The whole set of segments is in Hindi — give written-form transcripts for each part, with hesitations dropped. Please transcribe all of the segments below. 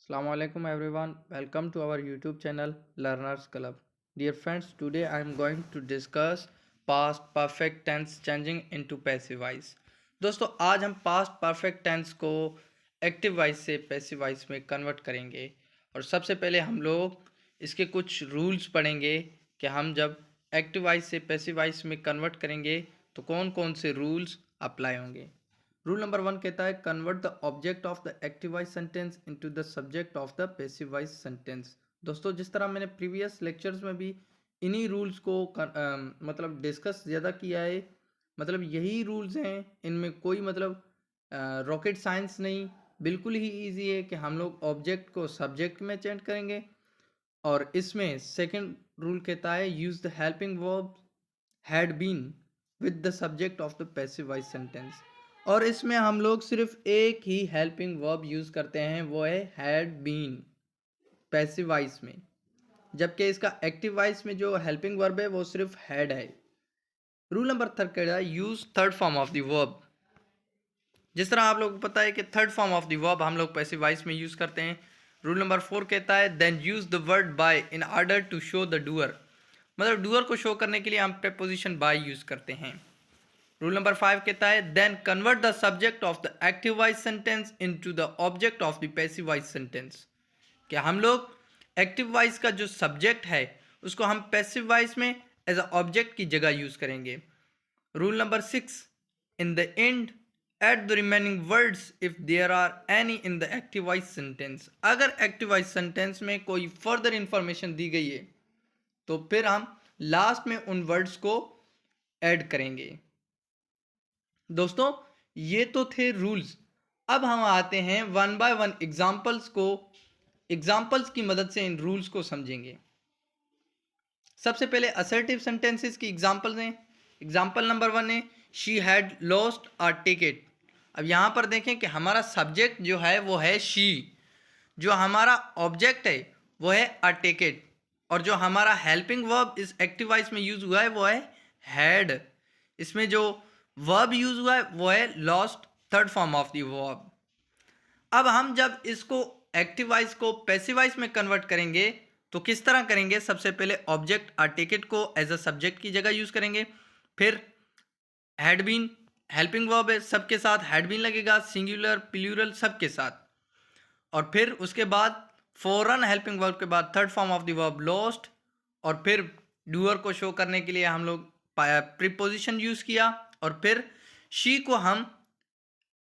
Assalamu alaikum everyone. Welcome to our YouTube channel Learners Club. Dear friends, today I am going to discuss past perfect tense changing into passive voice. दोस्तों आज हम पास्ट परफेक्ट टेंस को एक्टिव वॉइस से पैसिव वॉइस में कन्वर्ट करेंगे और सबसे पहले हम लोग इसके कुछ रूल्स पढ़ेंगे कि हम जब एक्टिव वॉइस से पैसिव वॉइस में कन्वर्ट करेंगे तो कौन कौन से रूल्स अप्लाई होंगे। रूल नंबर 1 कहता है convert the object of the active voice sentence into the subject of the passive voice sentence. दोस्तों जिस तरह मैंने प्रीवियस लेक्चर्स में भी इन्हीं रूल्स को मतलब डिस्कस ज़्यादा किया है, मतलब यही रूल्स हैं, इनमें कोई मतलब रॉकेट साइंस नहीं, बिल्कुल ही ईजी है कि हम लोग ऑब्जेक्ट को सब्जेक्ट में चेंज करेंगे। और इसमें सेकंड रूल कहता है use the helping verb had been with the subject of the passive voice sentence. और इसमें हम लोग सिर्फ एक ही हेल्पिंग वर्ब यूज़ करते हैं, वो है हैड बीन पैसिव वॉइस में, जबकि इसका एक्टिव वॉइस में जो हेल्पिंग वर्ब है वो सिर्फ हैड है। रूल नंबर 3 कहता है use third form of the verb. जिस तरह आप लोगों को पता है कि third form of the verb हम लोग पैसिव वॉइस में यूज़ करते हैं। रूल नंबर 4 कहता है then use the word by in order to show the doer, मतलब डूअर को शो करने के लिए हम प्रीपोजिशन बाय यूज़ करते हैं। रूल नंबर 5 कहता है then convert the subject of the active voice sentence into the object of the passive voice sentence. कि हम लोग एक्टिव वॉइस का जो सब्जेक्ट है उसको हम पैसिव वॉइस में एज अ ऑब्जेक्ट की जगह यूज़ करेंगे। Rule number 6 in the end add the remaining words if there are any in the active voice sentence. अगर एक्टिव वॉइस सेंटेंस में कोई फर्दर इंफॉर्मेशन दी गई है तो फिर हम लास्ट में उन वर्ड्स को ऐड करेंगे। दोस्तों ये तो थे रूल्स। अब हम आते हैं वन बाय वन एग्जाम्पल्स की मदद से इन रूल्स को समझेंगे। सबसे पहले असर्टिव सेंटेंसेस की एग्जाम्पल्स हैं। एग्जाम्पल नंबर 1 है she had lost a ticket. अब यहाँ पर देखें कि हमारा सब्जेक्ट जो है वो है शी, जो हमारा ऑब्जेक्ट है वो है अ टिकट, और जो हमारा हेल्पिंग वर्ब इस एक्टिव वॉइस में यूज हुआ है वो है हैड। इसमें जो वर्ब यूज हुआ है वो है lost, third form of the verb. अब हम जब इसको एक्टिव वॉइस को पैसिव वॉइस में कन्वर्ट करेंगे तो किस तरह करेंगे। सबसे पहले ऑब्जेक्ट अ टिकट को एज अ सब्जेक्ट की जगह यूज करेंगे, फिर हैड बीन हेल्पिंग वर्ब है, सबके साथ हैड बीन लगेगा, सिंगुलर प्लूरल सबके साथ, और फिर उसके बाद फॉरन हेल्पिंग वर्ब के बाद third form of the verb lost, और फिर डूअर को शो करने के लिए हम लोग प्रीपोजिशन यूज किया, और फिर शी को हम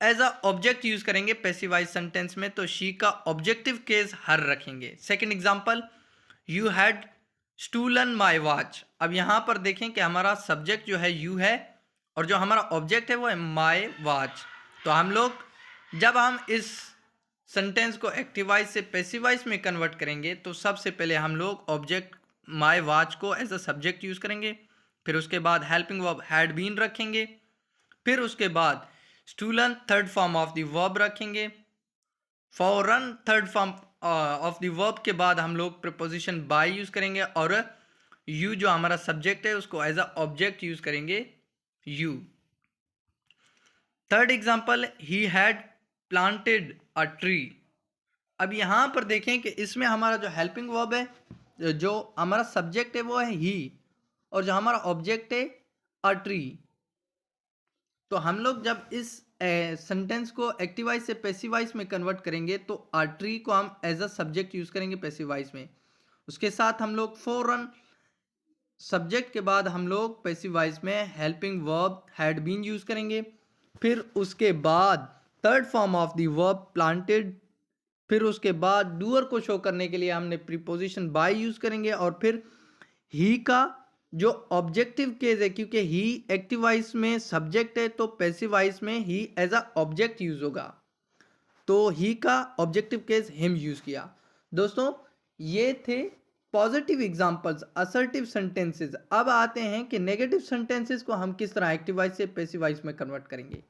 एज अ ऑब्जेक्ट यूज करेंगे पैसिव वॉइस सेंटेंस में, तो शी का ऑब्जेक्टिव केस हर रखेंगे। Second example you had stolen my watch. अब यहाँ पर देखें कि हमारा सब्जेक्ट जो है यू है और जो हमारा ऑब्जेक्ट है वो है माय वॉच। तो हम लोग जब हम इस सेंटेंस को एक्टिव वॉइस से पैसिव वॉइस में कन्वर्ट करेंगे तो सबसे पहले हम लोग ऑब्जेक्ट माय वॉच को एज अ सब्जेक्ट यूज करेंगे, फिर उसके बाद हेल्पिंग वर्ब हैड बीन रखेंगे, फिर उसके बाद stolen third form of the verb रखेंगे, फॉरन third form of the verb के बाद हम लोग प्रीपोजिशन बाय यूज करेंगे, और यू जो हमारा सब्जेक्ट है उसको एज अ ऑब्जेक्ट यूज करेंगे you. Third example he had planted a tree. अब यहाँ पर देखें कि इसमें हमारा जो हेल्पिंग वर्ब है, जो हमारा सब्जेक्ट है वो है ही, और जो हमारा ऑब्जेक्ट है अ ट्री। तो हम लोग जब इस सेंटेंस को एक्टिव वॉइस से पैसिव वॉइस में कन्वर्ट करेंगे तो अ ट्री को हम एज अ सब्जेक्ट यूज करेंगे पैसिव वॉइस में, उसके साथ हम लोग फॉरन सब्जेक्ट के बाद हम लोग पैसिव वॉइस में helping verb had been use करेंगे, फिर उसके बाद third form of the verb planted, फिर उसके बाद डूअर को शो करने के लिए हमने प्रीपोजिशन बाय यूज करेंगे, और फिर ही का जो ऑब्जेक्टिव केस है, क्योंकि ही एक्टिव वॉइस में सब्जेक्ट है तो पैसिव वॉइस में ही एज अ ऑब्जेक्ट यूज होगा, तो ही का ऑब्जेक्टिव केस हिम यूज किया। दोस्तों ये थे पॉजिटिव एग्जांपल्स असर्टिव सेंटेंसेस। अब आते हैं कि नेगेटिव सेंटेंसेस को हम किस तरह एक्टिव वॉइस से पैसिव वॉइस में कन्वर्ट करेंगे।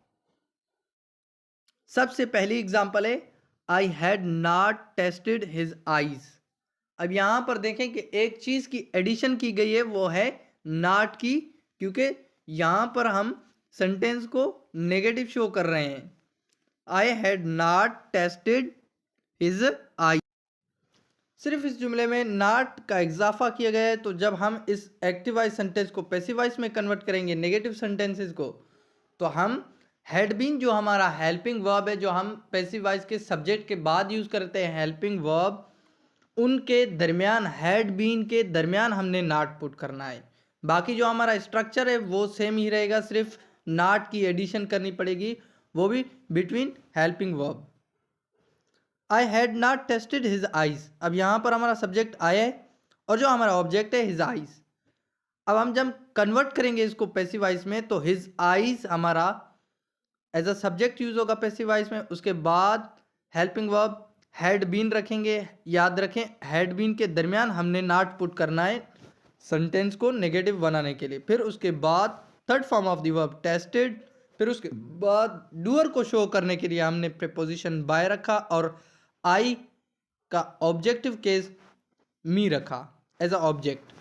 सबसे पहली एग्जांपल है I had not tested his eyes. अब यहां पर देखें कि एक चीज की एडिशन की गई है वो है नॉट की, क्योंकि यहां पर हम सेंटेंस को नेगेटिव शो कर रहे हैं। I had not tested his eye. सिर्फ इस जुमले में नॉट का इजाफा किया गया है। तो जब हम इस एक्टिव वॉइस सेंटेंस को पैसिव वॉइस में कन्वर्ट करेंगे नेगेटिव सेंटेंसेस को, तो हम हैड बीन जो हमारा हेल्पिंग वर्ब है, जो हम पैसिव वॉइस के सब्जेक्ट के बाद यूज करते हैं हेल्पिंग वर्ब, उनके दरमियान हैड बीन के दरमियान हमने नॉट पुट करना है। बाकी जो हमारा स्ट्रक्चर है वो सेम ही रहेगा, सिर्फ नॉट की एडिशन करनी पड़ेगी, वो भी between helping verb. I had not tested his eyes. अब यहाँ पर हमारा सब्जेक्ट आई है और जो हमारा ऑब्जेक्ट है हिज आइज। अब हम जब कन्वर्ट करेंगे इसको पैसिव वॉइस में, तो हिज आइज हमारा एज अ सब्जेक्ट यूज होगा पैसिव वॉइस में। उसके बाद हेल्पिंग वर्ब हैड बीन रखेंगे। याद रखें हैड बीन के दरमियान हमने नॉट पुट करना है सेंटेंस को नेगेटिव बनाने के लिए। फिर उसके बाद third form of the verb tested. फिर उसके बाद डूअर को शो करने के लिए हमने प्रीपोजिशन बाय रखा और आई का ऑब्जेक्टिव केस मी रखा as a object.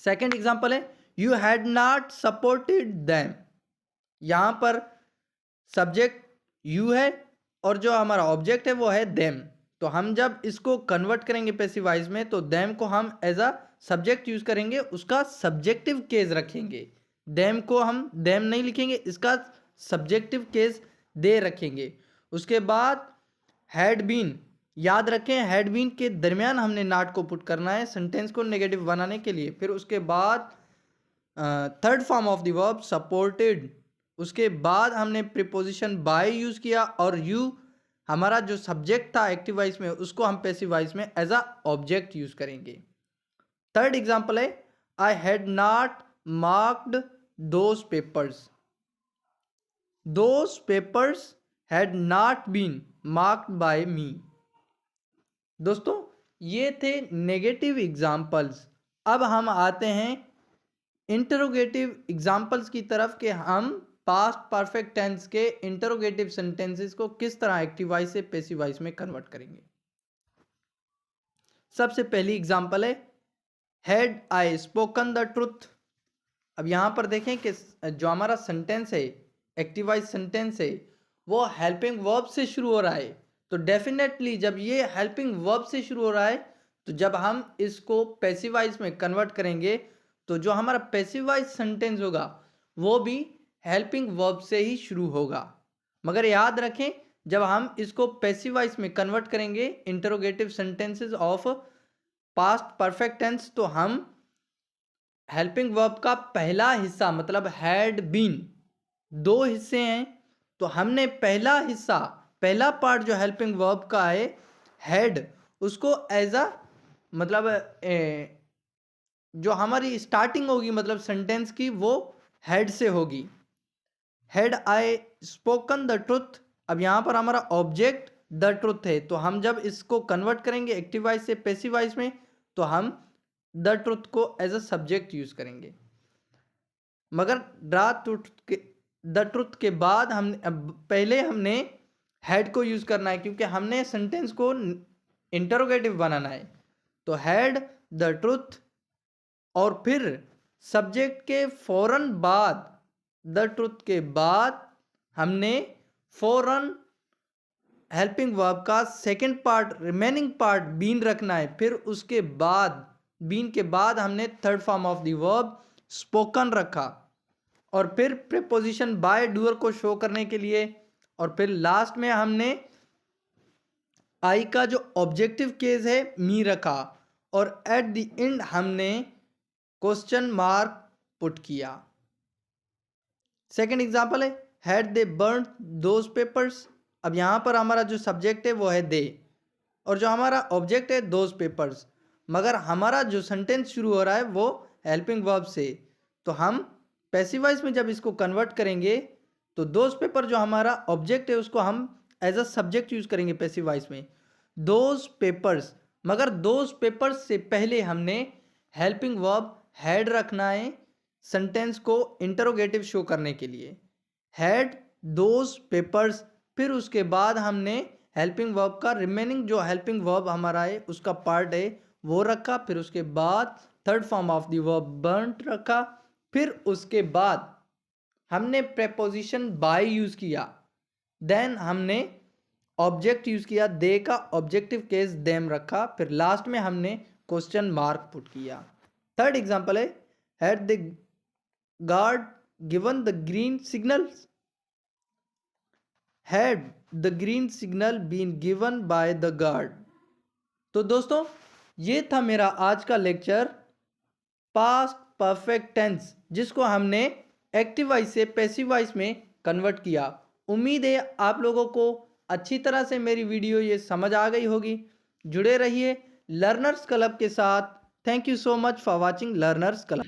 Second example है you had not supported them. यहां पर सब्जेक्ट यू है और जो हमारा ऑब्जेक्ट है वो है देम। तो हम जब इसको कन्वर्ट करेंगे पैसिव वॉइस में, तो देम को हम एज अ सब्जेक्ट यूज करेंगे, उसका सब्जेक्टिव केस रखेंगे। देम को हम देम नहीं लिखेंगे, इसका सब्जेक्टिव केस दे रखेंगे। उसके बाद हैड बीन, याद रखें हैड बीन के दरमियान हमने नॉट को पुट करना है सेंटेंस को नेगेटिव बनाने के लिए। फिर उसके बाद third form of the verb supported. उसके बाद हमने प्रीपोजिशन बाय यूज किया और यू हमारा जो सब्जेक्ट था एक्टिव वॉइस में, उसको हम पैसिव वॉइस में एज अ ऑब्जेक्ट यूज करेंगे। थर्ड एग्जांपल है I had not marked those papers. Those papers had not been marked by me. दोस्तों ये थे नेगेटिव एग्जाम्पल्स। अब हम आते हैं इंटरोगेटिव एग्जाम्पल्स की तरफ कि हम पास्ट परफेक्ट टेंस के इंटरोगेटिव सेंटेंसेस को किस तरह एक्टिव वॉइस से पैसिव वॉइस में कन्वर्ट करेंगे। सबसे पहली एग्जाम्पल है had I spoken the truth. अब यहां पर देखें कि जो हमारा सेंटेंस है एक्टिव वॉइस सेंटेंस है वो हेल्पिंग वर्ब से शुरू हो रहा है। तो डेफिनेटली जब ये हेल्पिंग वर्ब से शुरू हो रहा है, तो जब हम इसको पैसिव वॉइस में कन्वर्ट करेंगे, तो जो हमारा पैसिव वॉइस सेंटेंस होगा वो भी हेल्पिंग वर्ब से ही शुरू होगा। मगर याद रखें जब हम इसको पैसिव वॉइस में कन्वर्ट करेंगे interrogative sentences of past perfect tense, तो हम हेल्पिंग वर्ब का पहला हिस्सा मतलब हैड बीन, दो हिस्से हैं, तो हमने पहला हिस्सा पहला पार्ट जो हेल्पिंग वर्ब का है हैड, उसको एज अ मतलब जो हमारी स्टार्टिंग होगी मतलब सेंटेंस की वो हैड से होगी। Had I spoken the truth. अब यहां पर हमारा ऑब्जेक्ट द ट्रुथ है, तो हम जब इसको कन्वर्ट करेंगे एक्टिव वॉइस से पैसिव वॉइस में, तो हम द ट्रुथ को एज अ सब्जेक्ट यूज करेंगे। मगर द ट्रुथ के बाद हम पहले हमने हैड को यूज करना है क्योंकि हमने सेंटेंस को इंटरोगेटिव बनाना है। तो हैड द ट्रुथ और फिर सब्जेक्ट के फौरन बाद द ट्रुथ के बाद हमने फौरन हेल्पिंग वर्ब का second part remaining part been रखना है। फिर उसके बाद बीन के बाद हमने third form of the verb spoken रखा और फिर प्रीपोजिशन बाय डूअर को शो करने के लिए, और फिर लास्ट में हमने आई का जो ऑब्जेक्टिव केस है मी रखा और एट द एंड हमने क्वेश्चन मार्क पुट किया। सेकंड एग्जांपल है had they burn those papers. अब यहां पर हमारा जो सब्जेक्ट है वो है दे और जो हमारा ऑब्जेक्ट है दोज पेपर्स, मगर हमारा जो सेंटेंस शुरू हो रहा है वो हेल्पिंग वर्ब से। तो हम पैसिव वॉइस में जब इसको कन्वर्ट करेंगे तो दोज पेपर जो हमारा ऑब्जेक्ट है उसको हम एज अ सब्जेक्ट यूज करेंगे पैसिव वॉइस में दोज पेपर्स। मगर दोज पेपर्स से पहले हमने हेल्पिंग वर्ब हैड रखना है सेंटेंस को इंटरोगेटिव शो करने के लिए। हैड दोज पेपर्स, फिर उसके बाद हमने हेल्पिंग वर्ब का रिमेनिंग जो हेल्पिंग वर्ब हमारा है उसका पार्ट है वो रखा। फिर उसके बाद third form of the verb burn रखा। फिर उसके बाद हमने प्रेपोजिशन बाय यूज किया। देन हमने ऑब्जेक्ट यूज किया, दे का ऑब्जेक्टिव केस देम रखा, फिर लास्ट में हमने क्वेश्चन मार्क पुट किया। थर्ड एग्जांपल है had the guard given the green signal, had the green signal been given by the guard. तो दोस्तों ये था मेरा आज का लेक्चर पास्ट परफेक्ट टेंस, जिसको हमने एक्टिव वॉइस से पैसिव वॉइस में कन्वर्ट किया। उम्मीद है आप लोगों को अच्छी तरह से मेरी वीडियो ये समझ आ गई होगी। जुड़े रहिए लर्नर्स क्लब के साथ। Thank you so much for watching learners club.